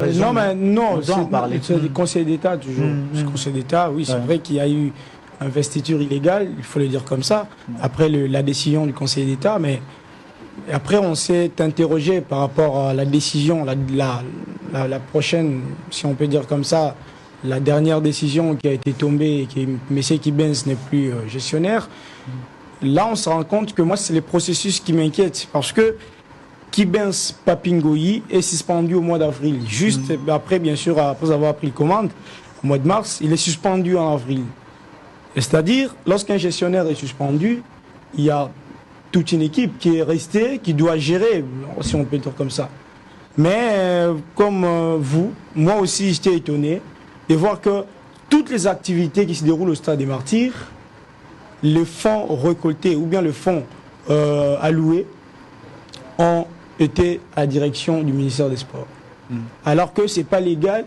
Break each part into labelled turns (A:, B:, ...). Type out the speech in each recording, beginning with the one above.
A: raison.
B: Non, mais non,
A: c'est
B: le Conseil d'État toujours. Le Conseil d'État, oui, c'est vrai qu'il y a eu investiture illégale, il faut le dire comme ça, après la décision du Conseil d'État, mais après on s'est interrogé par rapport à la décision, la prochaine, si on peut dire comme ça, la dernière décision qui a été tombée, que M. Kibens n'est plus gestionnaire. Là, on se rend compte que moi, c'est les processus qui m'inquiètent, parce que Kibens Papingoyi est suspendu au mois d'avril, juste après, bien sûr, après avoir pris commande, au mois de mars, il est suspendu en avril. C'est-à-dire, lorsqu'un gestionnaire est suspendu, il y a toute une équipe qui est restée, qui doit gérer, si on peut le dire comme ça. Mais comme vous, moi aussi j'étais étonné de voir que toutes les activités qui se déroulent au Stade des Martyrs, les fonds récoltés ou bien les fonds alloués ont été à la direction du ministère des Sports. Alors que ce n'est pas légal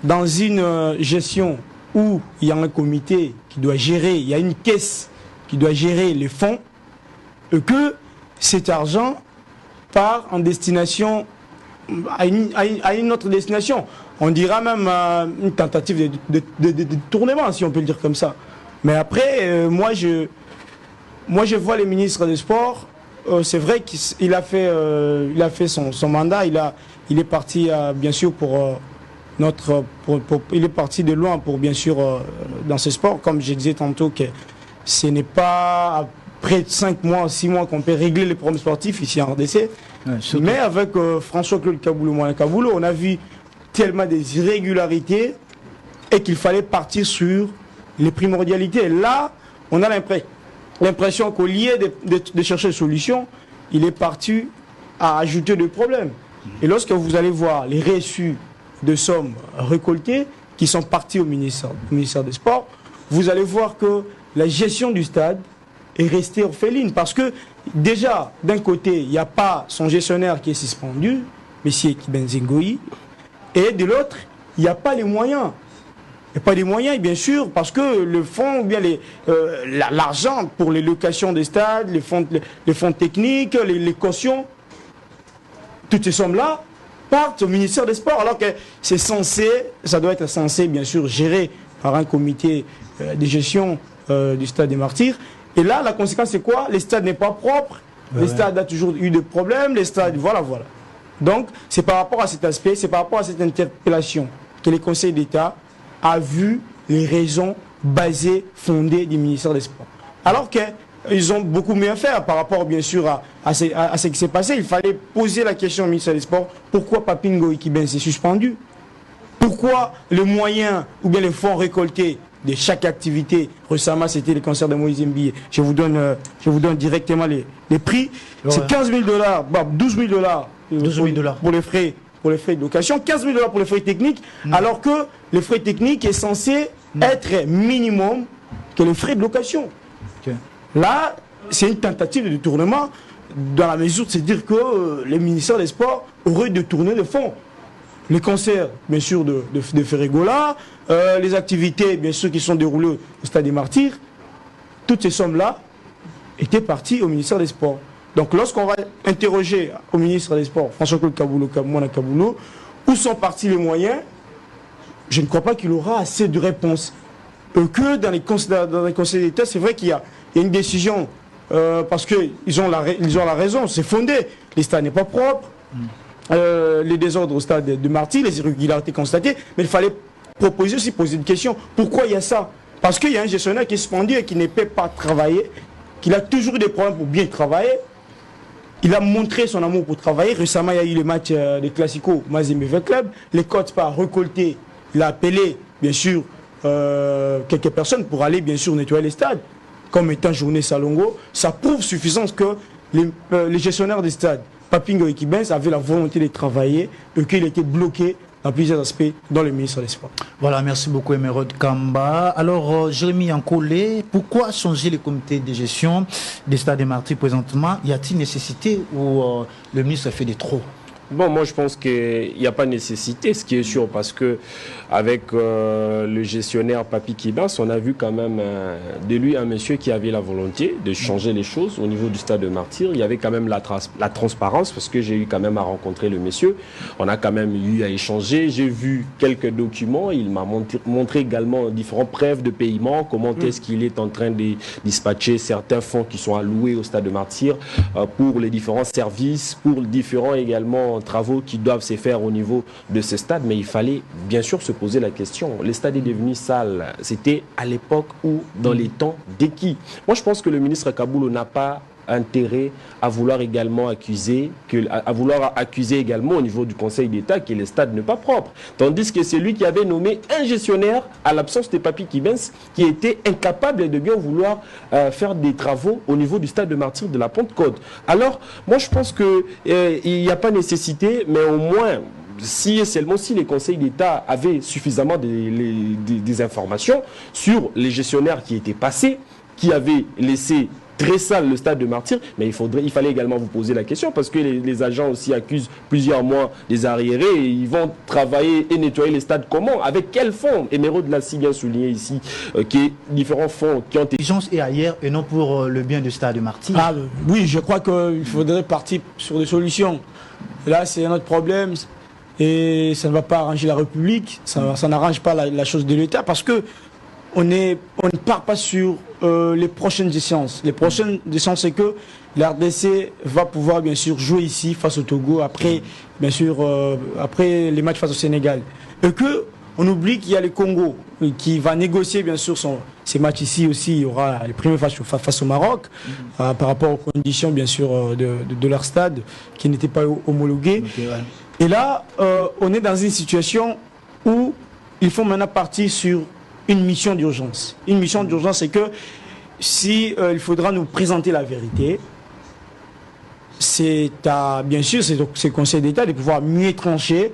B: dans une gestion où il y a un comité qui doit gérer, il y a une caisse qui doit gérer les fonds, et que cet argent part en destination à une autre destination. On dira même une tentative de détournement, si on peut le dire comme ça. Mais après, moi je vois les ministres des Sports, c'est vrai qu'il a fait son mandat, il est parti bien sûr il est parti de loin pour bien sûr dans ce sport, comme je disais tantôt que ce n'est pas après 5 mois, 6 mois qu'on peut régler les problèmes sportifs ici en RDC. Ouais, mais avec François-Claude Kaboulou, on a vu tellement des irrégularités et qu'il fallait partir sur les primordialités. Là, on a l'impression qu'au lieu de chercher une solution, il est parti à ajouter des problèmes. Et lorsque vous allez voir les reçus de sommes récoltées qui sont partis au ministère des Sports, vous allez voir que la gestion du stade est restée orpheline. Parce que déjà, d'un côté, il n'y a pas son gestionnaire qui est suspendu, M. Kibenzengoyi, et de l'autre, il n'y a pas les moyens. Il n'y a pas les moyens, bien sûr, parce que le fonds, ou bien l'argent pour les locations des stades, les fonds techniques, les cautions, toutes ces sommes-là partent au ministère des Sports, alors que ça doit être censé, bien sûr, géré par un comité de gestion du Stade des Martyrs. Et là, la conséquence, c'est quoi? Les stades n'est pas propre, les stades ont toujours eu des problèmes, les stades, voilà. Donc, c'est par rapport à cet aspect, c'est par rapport à cette interpellation que le Conseil d'État a vu les raisons basées, fondées du ministère des Sports. Alors qu'ils ont beaucoup mieux à faire par rapport, bien sûr, à ce qui s'est passé. Il fallait poser la question au ministère des Sports, pourquoi Papingoyi Kibens est suspendu? Pourquoi les moyens ou bien les fonds récoltés de chaque activité, récemment c'était les concerts de Moïse Mbié, je vous donne directement les prix, c'est 15 000 $, 12 000 $ pour les frais de location, 15 000 $ pour les frais techniques, alors que les frais techniques est censé être minimum que les frais de location. Là, c'est une tentative de détournement dans la mesure de se dire que les ministères des Sports auraient détourné le fonds. Les concerts, bien sûr, de Ferregola, les activités, bien sûr, qui sont déroulées au Stade des Martyrs, toutes ces sommes-là étaient parties au ministère des Sports. Donc, lorsqu'on va interroger au ministre des Sports, François-Claude Kaboulou, où sont partis les moyens, je ne crois pas qu'il aura assez de réponses. Que dans les conseils d'État, c'est vrai qu'il y a une décision, parce qu'ils ont la raison, c'est fondé. Les stades n'est pas propre. Les désordres au Stade de Martyrs, les irrégularités constatées, mais il fallait poser une question. Pourquoi il y a ça? Parce qu'il y a un gestionnaire qui est suspendu et qui ne peut pas travailler, qu'il a toujours eu des problèmes pour bien travailler. Il a montré son amour pour travailler. Récemment, il y a eu les matchs des Classico Mazembe Club. Les cotes pas récoltées. Il a appelé, bien sûr, quelques personnes pour aller, bien sûr, nettoyer les stades, comme étant journée Salongo. Ça prouve suffisance que les gestionnaires des stades, Papingoyi Kibens, avaient la volonté de travailler et qu'il était bloqué dans plusieurs aspects dans le ministère des Sports.
A: Voilà, merci beaucoup Emeraude Kamba. Alors, Jérémy Yankolé, pourquoi changer les comités de gestion des Stades des Martyrs présentement? Y a-t-il nécessité ou le ministre fait des trop?
C: Bon, moi je pense qu'il n'y a pas nécessité, ce qui est sûr, parce que avec le gestionnaire Papi Kibens, on a vu quand même de lui un monsieur qui avait la volonté de changer les choses au niveau du stade de Martyrs. Il y avait quand même la transparence, parce que j'ai eu quand même à rencontrer le monsieur. On a quand même eu à échanger. J'ai vu quelques documents. Il m'a montré également différentes preuves de paiement, comment est-ce qu'il est en train de dispatcher certains fonds qui sont alloués au stade de Martyrs pour les différents services, pour les différents également travaux qui doivent se faire au niveau de ce stade. Mais il fallait bien sûr se poser la question. Le stade est devenu sale. C'était à l'époque ou dans les temps de qui? Moi, je pense que le ministre Kaboulou n'a pas intérêt à vouloir également accuser également au niveau du Conseil d'État que le stade n'est pas propre. Tandis que c'est lui qui avait nommé un gestionnaire à l'absence de Papi Kibens qui était incapable de bien vouloir faire des travaux au niveau du stade de Martyrs de la Pentecôte. Alors, moi je pense qu'il n'y a pas nécessité, mais au moins, si et seulement si les conseils d'État avaient suffisamment des informations sur les gestionnaires qui étaient passés, qui avaient laissé très sale le stade de Martyrs, mais il fallait également vous poser la question, parce que les agents aussi accusent plusieurs mois des arriérés, et ils vont travailler et nettoyer les stades comment? Avec quels fonds? Émeraude l'a si bien souligné ici, que différents fonds qui ont été...
A: Et ailleurs, et non pour le bien du stade de Martyrs.
B: Ah, oui, je crois qu'il faudrait partir sur des solutions. Là, c'est un autre problème, et ça ne va pas arranger la République, ça n'arrange pas la chose de l'État, parce que on ne part pas sur les prochaines échéances. Les prochaines échéances, c'est que l'RDC va pouvoir bien sûr jouer ici face au Togo après, bien sûr, après les matchs face au Sénégal. Et que on oublie qu'il y a le Congo qui va négocier bien sûr ces matchs ici aussi. Il y aura les premiers face au Maroc par rapport aux conditions bien sûr de leur stade qui n'étaient pas homologués. Okay, ouais. Et là, on est dans une situation où il faut maintenant partir sur une mission d'urgence. Une mission d'urgence, c'est que si il faudra nous présenter la vérité, c'est bien sûr c'est le Conseil d'État de pouvoir mieux trancher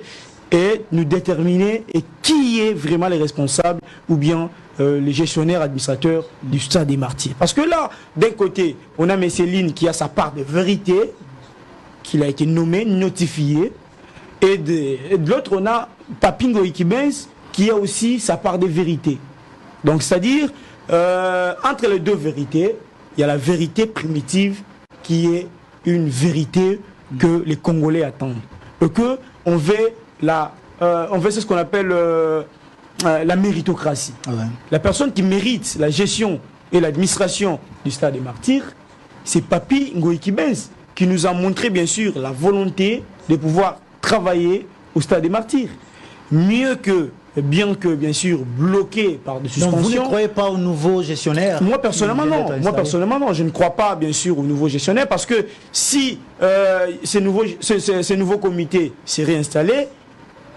B: et nous déterminer et qui est vraiment les responsables ou bien les gestionnaires administrateurs du stade des Martyrs. Parce que là, d'un côté, on a M. Line qui a sa part de vérité, qu'il a été nommé, notifié, et de l'autre, on a Papingo Ikibens qui a aussi sa part de vérité. Donc, c'est-à-dire, entre les deux vérités, il y a la vérité primitive qui est une vérité que les Congolais attendent. Et qu'on veut c'est ce qu'on appelle la méritocratie. Ah ouais. La personne qui mérite la gestion et l'administration du stade des Martyrs, c'est Papi Ngoïkibens qui nous a montré, bien sûr, la volonté de pouvoir travailler au stade des Martyrs. Mieux que, bien sûr, bloqué par des suspensions.
A: Donc vous ne croyez pas au nouveau gestionnaire?
B: Moi, personnellement, non. Je ne crois pas, bien sûr, au nouveau gestionnaire, parce que si ces nouveaux comités s'est réinstallé,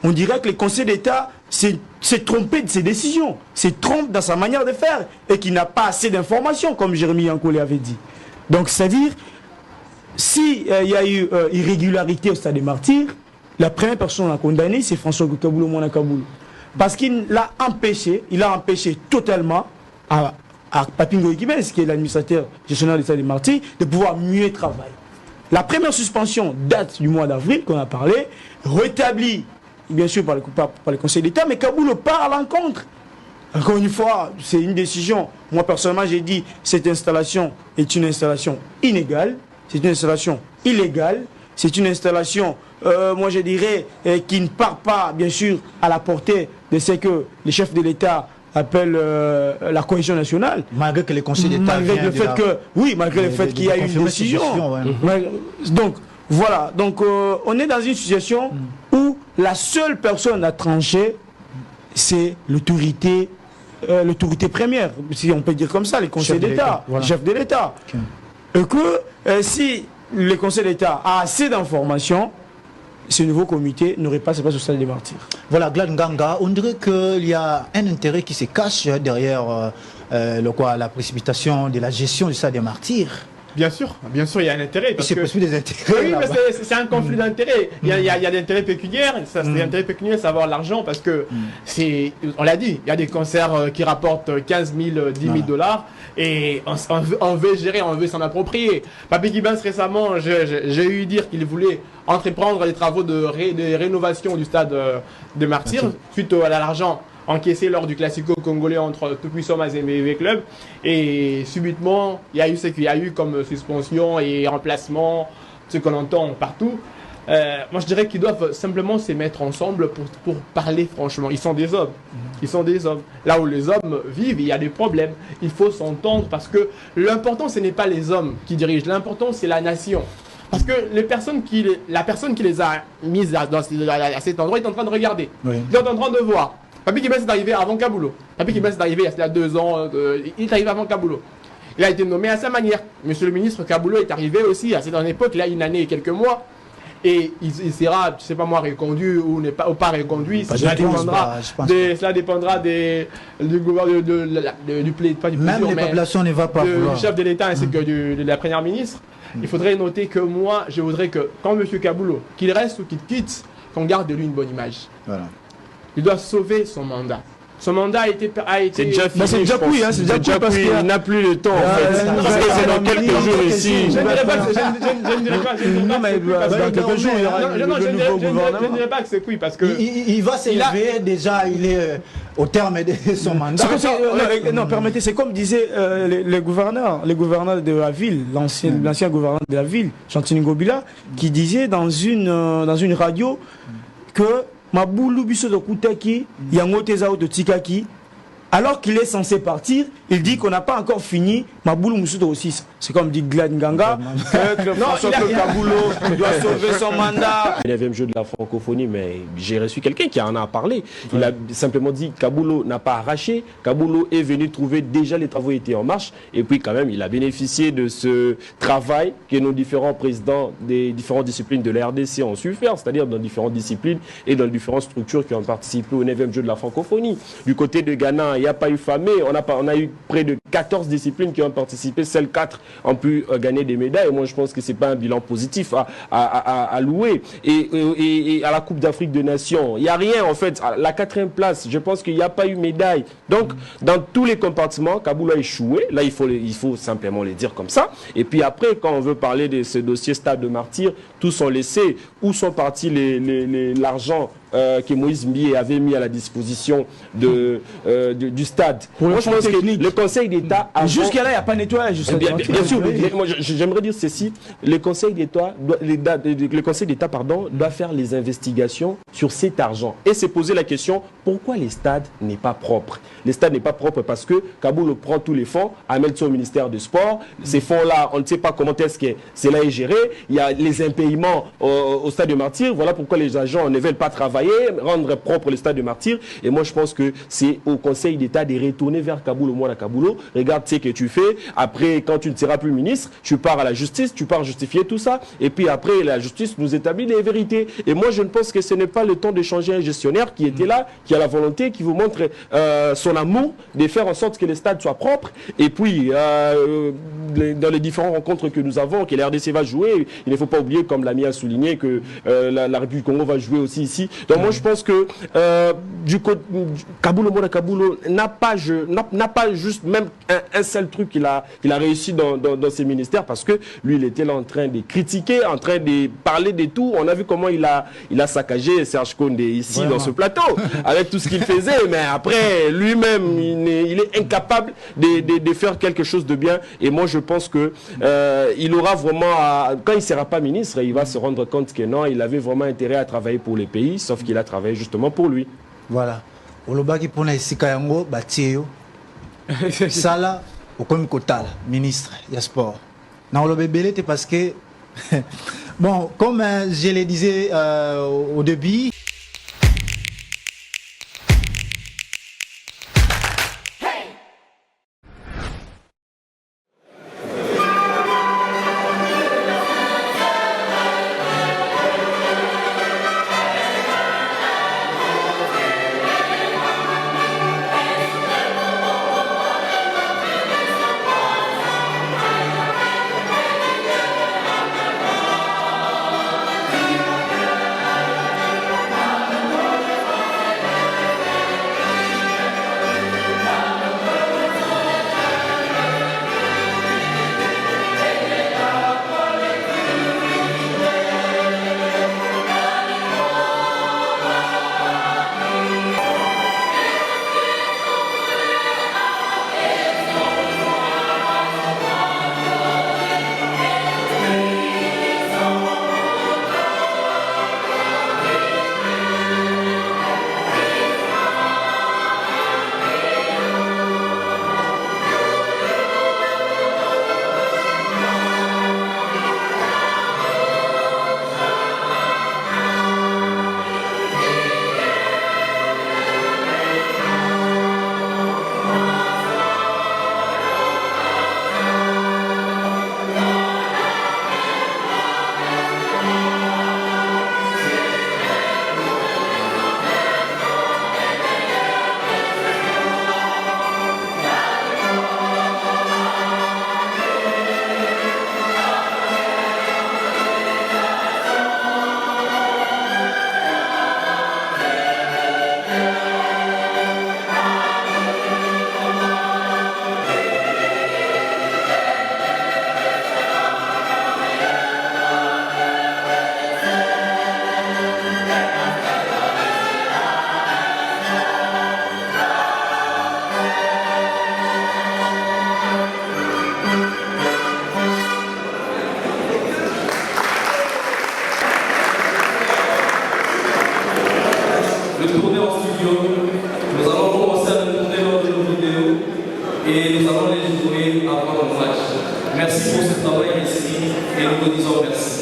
B: on dirait que le Conseil d'État s'est trompé de ses décisions, s'est trompé dans sa manière de faire, et qu'il n'a pas assez d'informations, comme Jérémy Yankoulé avait dit. Donc, c'est-à-dire, s'il y a eu irrégularité au stade des Martyrs, la première personne à condamner, c'est François Kaboulou Mwana Kaboulou. Parce qu'il a empêché totalement à Papingo Ikibens, qui est l'administrateur gestionnaire du stade des Martyrs, de pouvoir mieux travailler. La première suspension date du mois d'avril, qu'on a parlé, rétablie, bien sûr, par le Conseil d'État, mais Kaboulou part à l'encontre. Encore une fois, c'est une décision. Moi, personnellement, j'ai dit cette installation est une installation inégale, c'est une installation illégale, c'est une installation, moi je dirais, qui ne part pas, bien sûr, à la portée de ce que les chefs de l'État appellent la cohésion nationale.
A: Malgré que les conseils d'État
B: malgré le fait qu'il y a eu une décision. Donc, voilà. Donc, on est dans une situation où la seule personne à trancher, c'est l'autorité première, si on peut dire comme ça, les conseils d'État, les chefs de l'État. Et que si le Conseil d'État a assez d'informations, ce nouveau comité n'aurait pas sa place au stade des Martyrs.
A: Voilà, Glad Nganga, on dirait qu'il y a un intérêt qui se cache derrière la précipitation de la gestion du stade des Martyrs.
D: Bien sûr, il y a un intérêt.
A: C'est possible des intérêts.
D: Oui, mais c'est un conflit d'intérêts. Il y a des intérêts pécuniaires. C'est des intérêts pécuniaires, c'est avoir l'argent parce que on l'a dit, il y a des concerts qui rapportent 15 000, 10 000 dollars. Et on veut gérer, on veut s'en approprier. Papi Kibas, récemment, j'ai eu dire qu'il voulait entreprendre les travaux de rénovation du stade de Martyrs, suite à l'argent encaissé lors du Classico congolais entre Tout-Puissant et Club. Et subitement, il y a eu ce qu'il y a eu comme suspension et remplacement, ce qu'on entend partout. Moi, je dirais qu'ils doivent simplement se mettre ensemble pour parler franchement. Ils sont des hommes. Ils sont des hommes. Là où les hommes vivent, il y a des problèmes. Il faut s'entendre parce que l'important, ce n'est pas les hommes qui dirigent. L'important, c'est la nation. Parce que la personne qui les a mises à cet endroit est en train de regarder. Oui. Ils sont en train de voir. Papi Kibas est arrivé avant Kaboulo. Papi Kibas est arrivé il y a 2 ans. Il est arrivé avant Kaboulo. Il a été nommé à sa manière. Monsieur le ministre Kaboulo est arrivé aussi à cette époque, il y a une année et quelques mois. Et il sera, je ne sais pas moi, reconduit ou pas reconduit. Cela dépendra du gouvernement,
A: même les populations ne vont pas vouloir.
D: Du chef de l'État ainsi que de la première ministre. Il faudrait noter que moi, je voudrais que quand M. Kaboulo, qu'il reste ou qu'il quitte, qu'on garde de lui une bonne image. Voilà. Il doit sauver son mandat. Son mandat a été
C: c'est déjà fini.
B: C'est déjà cuit, c'est déjà cuit parce qu'il
C: n'a plus le temps en fait. Parce que c'est dans quelques jours ici.
D: Je ne dirais pas que je ne dirais pas que c'est cuit parce que
A: il va s'élever déjà, il est au terme de son mandat.
B: Non, permettez, c'est comme disaient les gouverneurs de la ville, l'ancien gouverneur de la ville, Chantini Ngobila, qui disait dans une radio que Maboulou biso de Koutaki, Yangote Zao de Tikaki, alors qu'il est censé partir, il dit qu'on n'a pas encore fini Maboulou Moussouto aussi. C'est comme dit Glad Nganga, que François Kaboulo doit sauver son mandat.
C: Le 9e jeu de la francophonie, mais j'ai reçu quelqu'un qui en a parlé. Il a simplement dit Kaboulo n'a pas arraché. Kaboulo est venu trouver, déjà les travaux étaient en marche. Et puis quand même, il a bénéficié de ce travail que nos différents présidents des différentes disciplines de la RDC ont su faire, c'est-à-dire dans différentes disciplines et dans différentes structures qui ont participé au 9e jeu de la francophonie. Du côté de Ghana, il n'y a pas eu famé. On a eu près de 14 disciplines qui ont participé. Seules 4 ont pu gagner des médailles. Et moi, je pense que ce n'est pas un bilan positif à louer. Et à la Coupe d'Afrique des Nations, il n'y a rien en fait. À la 4e place, je pense qu'il n'y a pas eu médaille. Donc, dans tous les compartiments, Kaboulo a échoué. Là, il faut simplement le dire comme ça. Et puis après, quand on veut parler de ce dossier Stade de Martyrs, tous sont laissés. Où sont partis l'argent que Moïse Mbié avait mis à la disposition du stade.
B: Moi, je pense que
C: le Conseil d'État...
B: Jusqu'à là, il n'y a pas de nettoyage.
C: Bien sûr, moi, j'aimerais dire ceci. Le Conseil d'État doit faire les investigations sur cet argent et se poser la question, pourquoi les stades n'est pas propre? Les stades n'est pas propre parce que Kaboulo prend tous les fonds, amène ça au ministère du Sport. Ces fonds-là, on ne sait pas comment est-ce que cela est géré. Il y a les impayements au stade de Martyrs. Voilà pourquoi les agents ne veulent pas travailler, rendre propre le stade de Martyrs. Et moi, je pense que c'est au Conseil d'État de retourner vers Kaboulo, moi, Kaboulo. Regarde ce que tu fais. Après, quand tu ne seras plus ministre, tu pars à la justice, tu pars justifier tout ça. Et puis après, la justice nous établit les vérités. Et moi, je ne pense que ce n'est pas le temps de changer un gestionnaire qui était là, qui a la volonté, qui vous montre son amour de faire en sorte que les stades soient propres. Et puis, dans les différentes rencontres que nous avons, que la RDC va jouer, il ne faut pas oublier, comme l'ami a souligné, que la République du Congo va jouer aussi ici. Donc moi, je pense que du côté Kaboulo, Mona Kaboulo n'a pas juste même un seul truc qu'il a réussi dans ses ministères, parce que lui, il était là en train de critiquer, en train de parler de tout. On a vu comment il a saccagé Serge Condé ici, vraiment, dans ce plateau, avec tout ce qu'il faisait. Mais après, lui-même, il est incapable de faire quelque chose de bien. Et moi, je pense que il aura vraiment, quand il ne sera pas ministre, il va se rendre compte que non, il avait vraiment intérêt à travailler pour les pays, sauf qu'il a travaillé justement pour lui.
A: Voilà. Olobaki pona esika yango batieyo. Sala okomi kotala ministre ya sport. Na olobebele te parce que bon, comme je le disais au début,
E: ce travail ici et nous vous disons merci.